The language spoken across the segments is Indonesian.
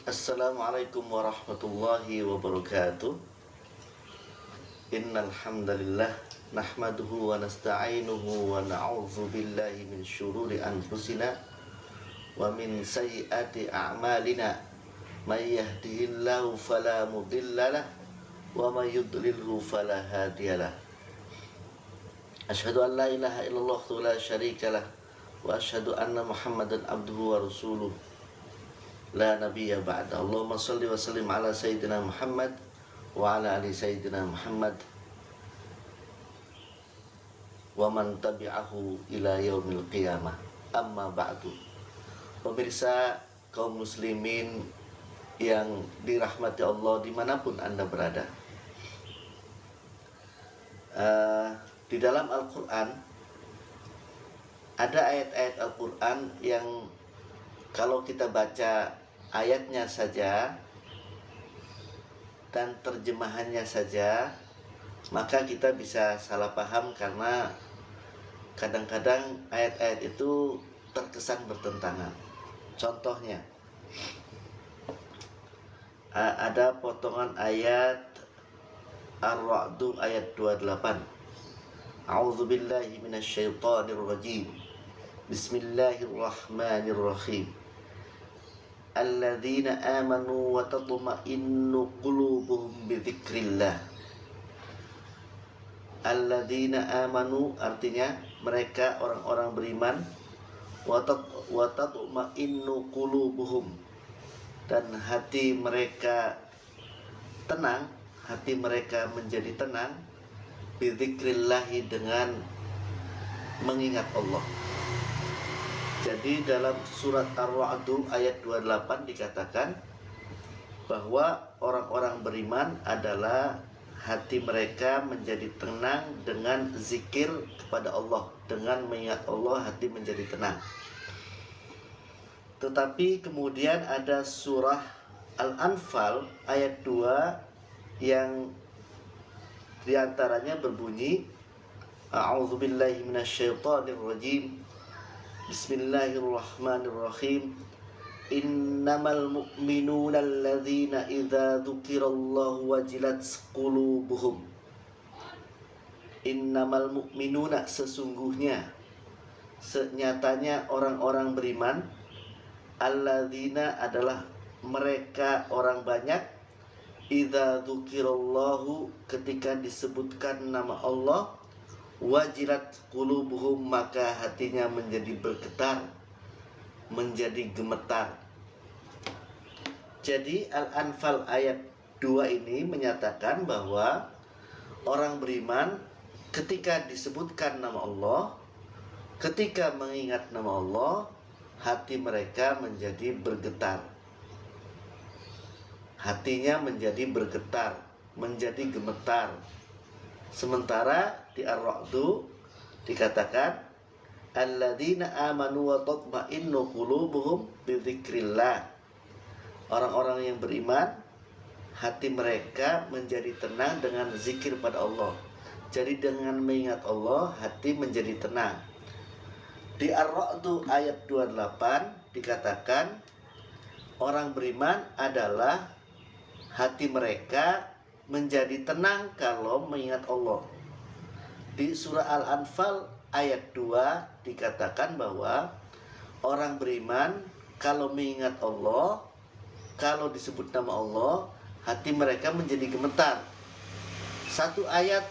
Assalamualaikum warahmatullahi wabarakatuh. Innal hamdalillah nahmaduhu wa nasta'inuhu wa na'udzu billahi min syururi anfusina wa min sayyiati a'malina. May yahdihillahu fala mudhillalah wa may yudlilhu fala hadiyalah. Asyhadu an la ilaha illallah wa la syarikalah wa asyhadu anna Muhammadan abduhu wa rasuluh. La nabiyya ba'da. Allahumma salli wa sallim ala sayyidina Muhammad wa ala ali sayyidina Muhammad wa man tabi'ahu ila yaumil qiyamah. Amma ba'du. Pemirsa kaum muslimin yang dirahmati Allah dimanapun Anda berada, di dalam Al-Quran ada ayat-ayat Al-Quran yang kalau kita baca ayatnya saja dan terjemahannya saja, maka kita bisa salah paham karena kadang-kadang ayat-ayat itu terkesan bertentangan. Contohnya, ada potongan ayat Ar-Ra'd ayat 28. A'udzubillahi minasyaitonirrajim. Bismillahirrahmanirrahim. Alladzina amanu wa tatma'innu qulubuhum bidzikrillah. Alladzina amanu artinya mereka orang-orang beriman, wa tatma'innu qulubuhum, dan hati mereka tenang, hati mereka menjadi tenang, bidzikrillah, dengan mengingat Allah. Jadi dalam surat Ar-Ra'd ayat 28 dikatakan bahwa orang-orang beriman adalah hati mereka menjadi tenang dengan zikir kepada Allah, dengan mengingat Allah hati menjadi tenang. Tetapi kemudian ada surah Al-Anfal ayat 2 yang diantaranya berbunyi, A'udzubillahi minasyaitonirrajim. Bismillahirrahmanirrahim. Innamal mu'minuna alladzina idza dzukirallahu wajilat qulubuhum. Innamal mu'minuna, sesungguhnya, senyatanya orang-orang beriman, alladzina adalah mereka orang banyak, idza dzukirallahu, ketika disebutkan nama Allah, wajilat qulubuhum, maka hatinya menjadi bergetar, menjadi gemetar. Jadi Al-Anfal ayat 2 ini menyatakan bahwa orang beriman ketika disebutkan nama Allah, ketika mengingat nama Allah, hati mereka menjadi bergetar. Hatinya menjadi bergetar, menjadi gemetar. Sementara di Ar-Ra'd dikatakan alladzina amanu wa tatma'innu qulubuhum bidzikrillah. Orang-orang yang beriman, hati mereka menjadi tenang dengan zikir pada Allah. Jadi dengan mengingat Allah, hati menjadi tenang. Di Ar-Ra'd ayat 28 dikatakan orang beriman adalah hati mereka menjadi tenang kalau mengingat Allah. Di surah Al-Anfal ayat 2 dikatakan bahwa orang beriman kalau mengingat Allah, kalau disebut nama Allah, hati mereka menjadi gemetar. Satu ayat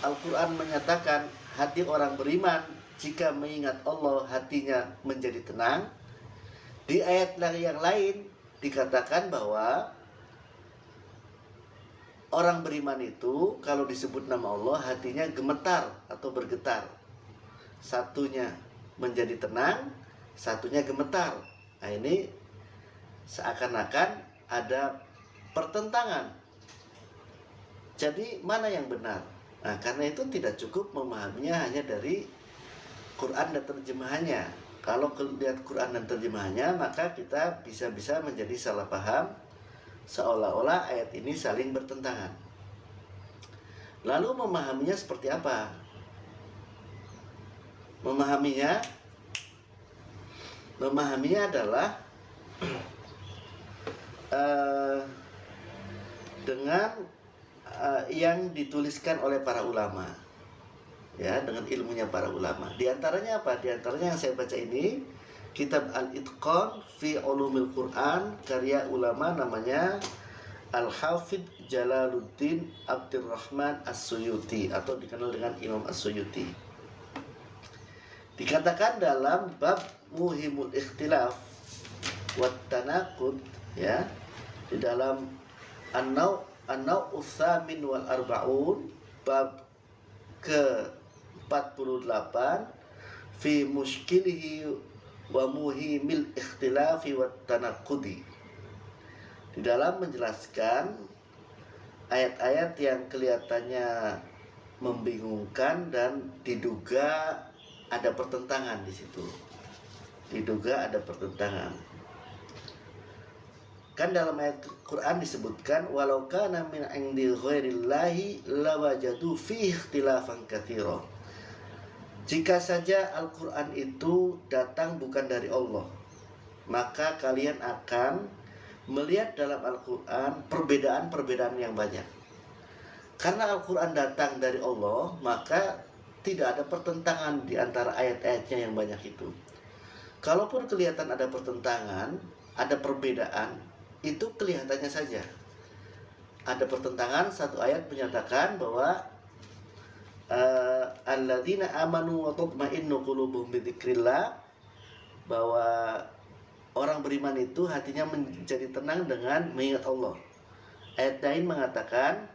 Al-Quran menyatakan hati orang beriman jika mengingat Allah hatinya menjadi tenang. Di ayat yang lain dikatakan bahwa orang beriman itu kalau disebut nama Allah hatinya gemetar atau bergetar. Satunya menjadi tenang, satunya gemetar. Nah ini seakan-akan ada pertentangan. Jadi mana yang benar? Nah karena itu tidak cukup memahaminya hanya dari Quran dan terjemahannya. Kalau lihat Quran dan terjemahannya, maka kita bisa-bisa menjadi salah paham, seolah-olah ayat ini saling bertentangan. Lalu memahaminya seperti apa? Memahaminya adalah uh, dengan yang dituliskan oleh para ulama, ya, dengan ilmunya para ulama. Di antaranya apa? Di antaranya yang saya baca ini kitab Al-Itqan fi Ulumil Quran, karya ulama namanya Al-Hafidh Jalaluddin Abdurrahman As-Suyuti atau dikenal dengan Imam As-Suyuti. Dikatakan dalam bab Muhimul Ikhtilaf wat Tanaqud, ya, di dalam An-Naw' Ats-Tsamin wal Arba'un, bab ke-48, fi muskilihi wa muhimil ikhtilafi wat tanaqudi, di dalam menjelaskan ayat-ayat yang kelihatannya membingungkan dan diduga ada pertentangan di situ. Diduga ada pertentangan. Kan dalam ayat Quran disebutkan walau kana min 'indi ghairillahi lawajadu fihi ikhtilafan katsira. Jika saja Al-Quran itu datang bukan dari Allah, maka kalian akan melihat dalam Al-Quran perbedaan-perbedaan yang banyak. Karena Al-Quran datang dari Allah, maka tidak ada pertentangan di antara ayat-ayatnya yang banyak itu. Kalaupun kelihatan ada pertentangan, ada perbedaan, itu kelihatannya saja. Ada pertentangan, satu ayat menyatakan bahwa alladzina amanu wa tatma'innu qulubuhum bidzikrillah, bahwa orang beriman itu hatinya menjadi tenang dengan mengingat Allah. Ayat lain mengatakan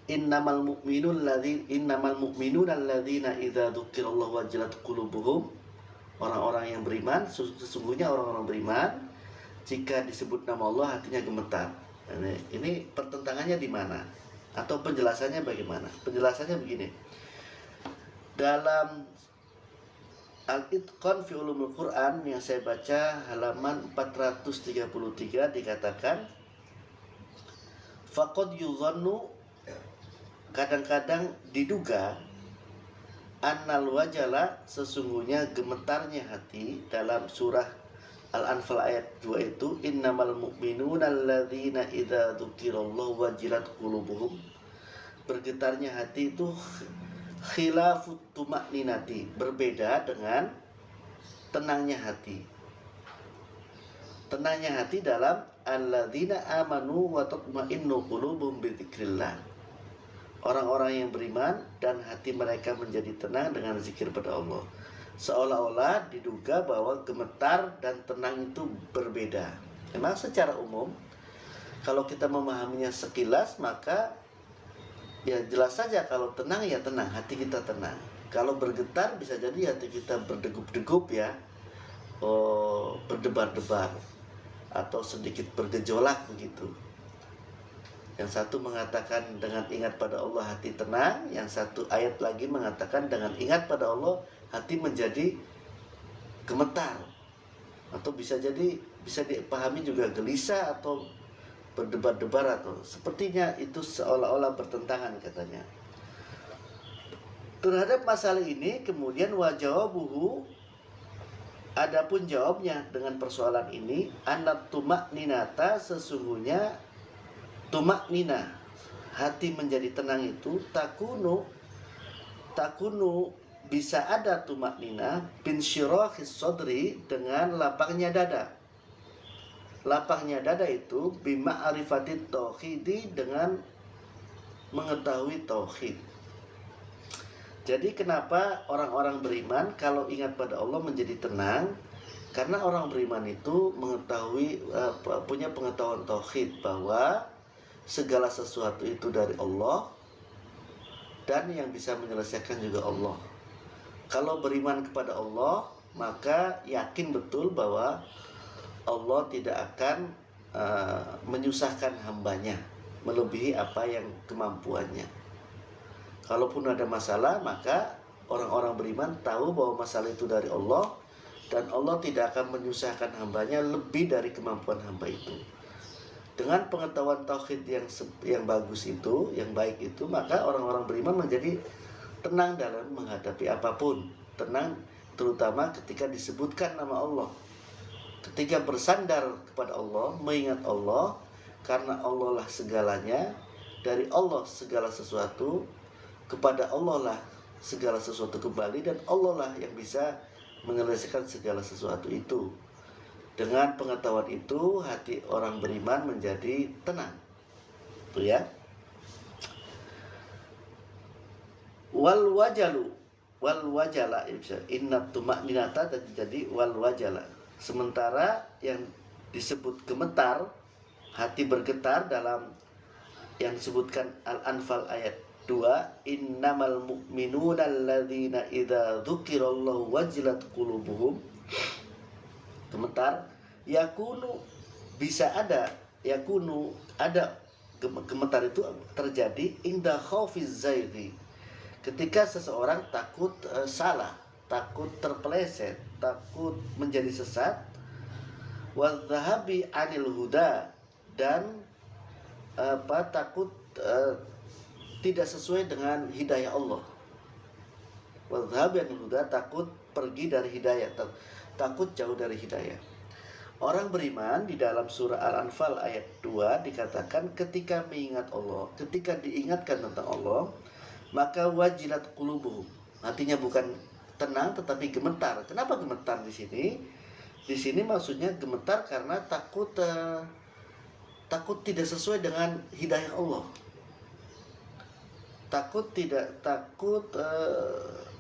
innamal mu'minuna alladzina idza dzukirallahu wajilat qulubuhum, orang-orang yang beriman, sesungguhnya orang-orang beriman jika disebut nama Allah hatinya gemetar. Ini pertentangannya di mana? Atau penjelasannya bagaimana? Penjelasannya begini. Dalam Al-Itqan fi Ulumul Quran yang saya baca halaman 433 dikatakan faqad yuzannu, kadang-kadang diduga, annal wajala, sesungguhnya gemetarnya hati, dalam surah Al-Anfal ayat 2 itu innamal mu'minuna alladzina idza dzukirallahu wajilat qulubuhum, bergetarnya hati itu khilafut tuma'ninati, berbeda dengan tenangnya hati. Tenangnya hati dalam alladzina amanu wa tatma'innu qulubuhum bidzikrillah, orang-orang yang beriman dan hati mereka menjadi tenang dengan zikir pada Allah. Seolah-olah diduga bahwa gemetar dan tenang itu berbeda. Memang secara umum kalau kita memahaminya sekilas, maka ya jelas saja kalau tenang ya tenang, hati kita tenang. Kalau bergetar bisa jadi hati kita berdegup-degup, ya, berdebar-debar atau sedikit bergejolak begitu. Yang satu mengatakan dengan ingat pada Allah hati tenang, yang satu ayat lagi mengatakan dengan ingat pada Allah hati menjadi gemetar, atau bisa dipahami juga gelisah atau berdebar-debar, atau sepertinya itu seolah-olah bertentangan katanya. Terhadap masalah ini kemudian wajawabuhu, adapun jawabnya dengan persoalan ini, annat tumakninata, sesungguhnya tumaknina, hati menjadi tenang itu, takunu bisa ada tumaknina bin syirahis sodri, dengan lapangnya dada. Lapangnya dada itu bima'rifatit tauhidi, dengan mengetahui tauhid. Jadi kenapa orang-orang beriman kalau ingat pada Allah menjadi tenang? Karena orang beriman itu mengetahui, punya pengetahuan tauhid, bahwa segala sesuatu itu dari Allah dan yang bisa menyelesaikan juga Allah. Kalau beriman kepada Allah, maka yakin betul bahwa Allah tidak akan menyusahkan hambanya melebihi apa yang kemampuannya. Kalaupun ada masalah, maka orang-orang beriman tahu bahwa masalah itu dari Allah, dan Allah tidak akan menyusahkan hambanya lebih dari kemampuan hamba itu. Dengan pengetahuan tauhid yang bagus itu, yang baik itu, maka orang-orang beriman menjadi tenang dalam menghadapi apapun. Tenang terutama ketika disebutkan nama Allah. ketika bersandar kepada Allah, mengingat Allah, karena Allah lah segalanya, dari Allah segala sesuatu, kepada Allah lah segala sesuatu kembali, dan Allah lah yang bisa menyelesaikan segala sesuatu itu. Dengan pengetahuan itu, hati orang beriman menjadi tenang. Itu ya. Wal wajala, inna tuma'ninata, jadi wal wajala. Sementara yang disebut gemetar, hati bergetar, dalam yang disebutkan Al-Anfal ayat 2, innamal mu'minuna alladzina idza dzukirallahu wajilat qulubuhum. Gemetar, yakunu, bisa ada, yakunu, ada gemetar itu terjadi inda khaufiz zaighi, ketika seseorang takut salah, takut terpeleset, takut menjadi sesat, wadzahabi anil huda, dan takut tidak sesuai dengan hidayah Allah. Wadzahabi anil huda, takut pergi dari hidayah, takut jauh dari hidayah. Orang beriman di dalam surah Al-Anfal ayat 2 dikatakan ketika mengingat Allah, ketika diingatkan tentang Allah, maka wajilat qulubuhum. Artinya bukan tenang tetapi gemetar. Kenapa gemetar di sini? Di sini maksudnya gemetar karena takut tidak sesuai dengan hidayah Allah. Takut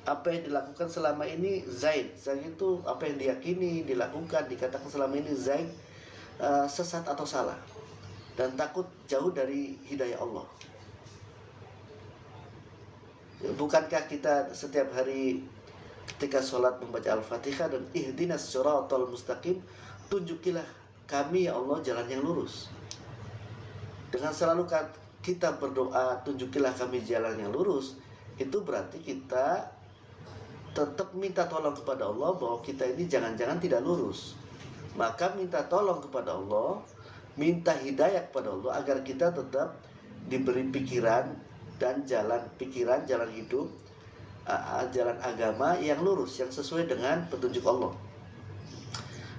apa yang dilakukan selama ini zaid itu apa yang diyakini, dilakukan, dikatakan selama ini zaid, sesat atau salah, dan takut jauh dari hidayah Allah. Bukankah kita setiap hari ketika sholat membaca Al-Fatihah dan ihdinas siratal mustaqim, tunjukilah kami ya Allah jalan yang lurus. Dengan selalu kita berdoa tunjukilah kami jalan yang lurus, itu berarti kita tetap minta tolong kepada Allah bahwa kita ini jangan-jangan tidak lurus. Maka minta tolong kepada Allah, minta hidayah kepada Allah agar kita tetap diberi pikiran dan jalan hidup, jalan agama yang lurus, yang sesuai dengan petunjuk Allah.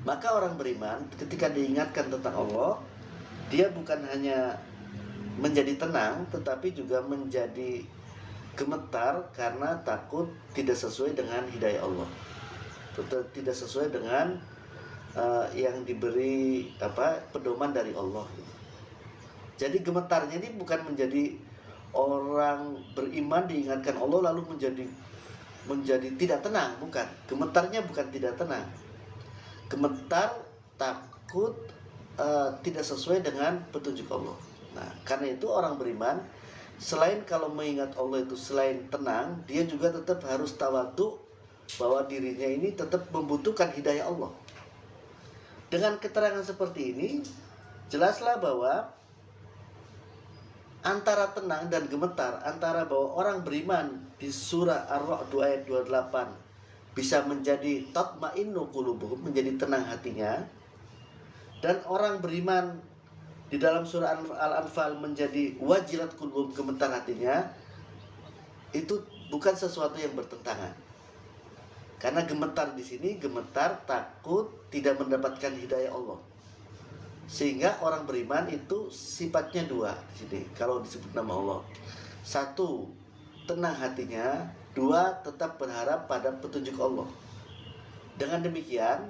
Maka orang beriman ketika diingatkan tentang Allah, dia bukan hanya menjadi tenang, tetapi juga menjadi gemetar karena takut tidak sesuai dengan hidayah Allah, tidak sesuai dengan yang diberi pedoman dari Allah. Jadi gemetarnya ini bukan menjadi orang beriman diingatkan Allah lalu menjadi tidak tenang, bukan. Gemetarnya bukan tidak tenang, gemetar takut tidak sesuai dengan petunjuk Allah. Nah, karena itu orang beriman selain kalau mengingat Allah itu selain tenang, dia juga tetap harus tawadhu bahwa dirinya ini tetap membutuhkan hidayah Allah. Dengan keterangan seperti ini, jelaslah bahwa antara tenang dan gemetar, antara bahwa orang beriman di surah Ar-Ra'd ayat 28 bisa menjadi tatma'innu qulubuhum, menjadi tenang hatinya, dan orang beriman di dalam surah Al-Anfal menjadi wajilat qulubuhum, gemetar hatinya, itu bukan sesuatu yang bertentangan. Karena gemetar di sini, gemetar takut tidak mendapatkan hidayah Allah. Sehingga orang beriman itu sifatnya dua di sini kalau disebut nama Allah. Satu, tenang hatinya. Dua, tetap berharap pada petunjuk Allah. Dengan demikian,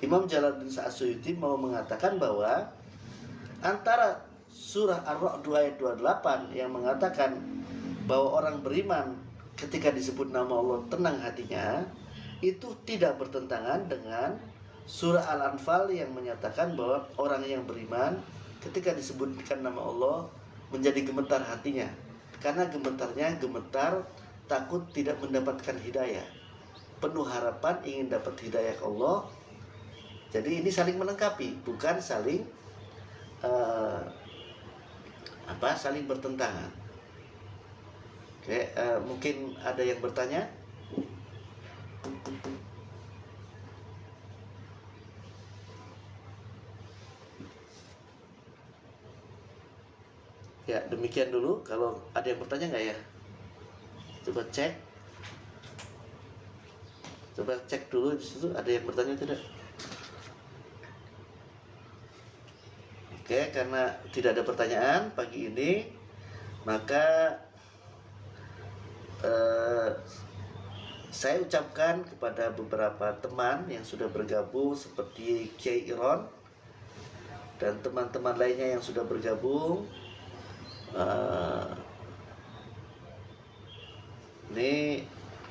Imam Jalaluddin As-Suyuti mau mengatakan bahwa antara surah Ar-Ra'd ayat 28 yang mengatakan bahwa orang beriman ketika disebut nama Allah tenang hatinya, itu tidak bertentangan dengan surah Al-Anfal yang menyatakan bahwa orang yang beriman ketika disebutkan nama Allah menjadi gemetar hatinya. Karena gemetarnya gemetar takut tidak mendapatkan hidayah, penuh harapan ingin dapat hidayah Allah. Jadi ini saling melengkapi, bukan saling saling bertentangan. Oke, mungkin ada yang bertanya. Ya, demikian dulu. Kalau ada yang bertanya nggak ya? Coba cek. Coba cek dulu di situ ada yang bertanya tidak? Oke, karena tidak ada pertanyaan pagi ini, maka saya ucapkan kepada beberapa teman yang sudah bergabung seperti Kiai Iron dan teman-teman lainnya yang sudah bergabung. Ini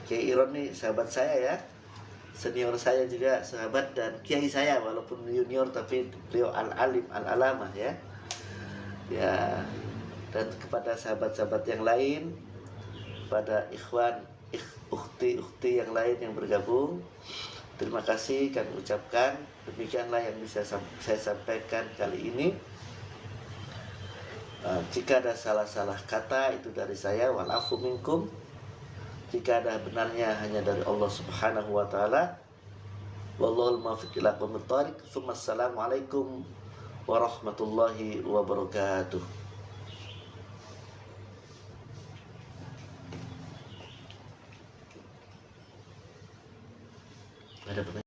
Kiai Iron nih sahabat saya ya, senior saya juga, sahabat dan kiai saya walaupun junior, tapi beliau al-alim al-alamah ya. Ya, dan kepada sahabat-sahabat yang lain, pada ikhwan, ukhti yang lain yang bergabung, terima kasih kami ucapkan. Demikianlah yang bisa saya sampaikan kali ini. Jika ada salah-salah kata itu dari saya, walafu minkum. Jika ada benarnya hanya dari Allah Subhanahu wa taala. Wallahul muwaffiq ila aqwamit thoriq. Assalamualaikum warahmatullahi wabarakatuh. Ada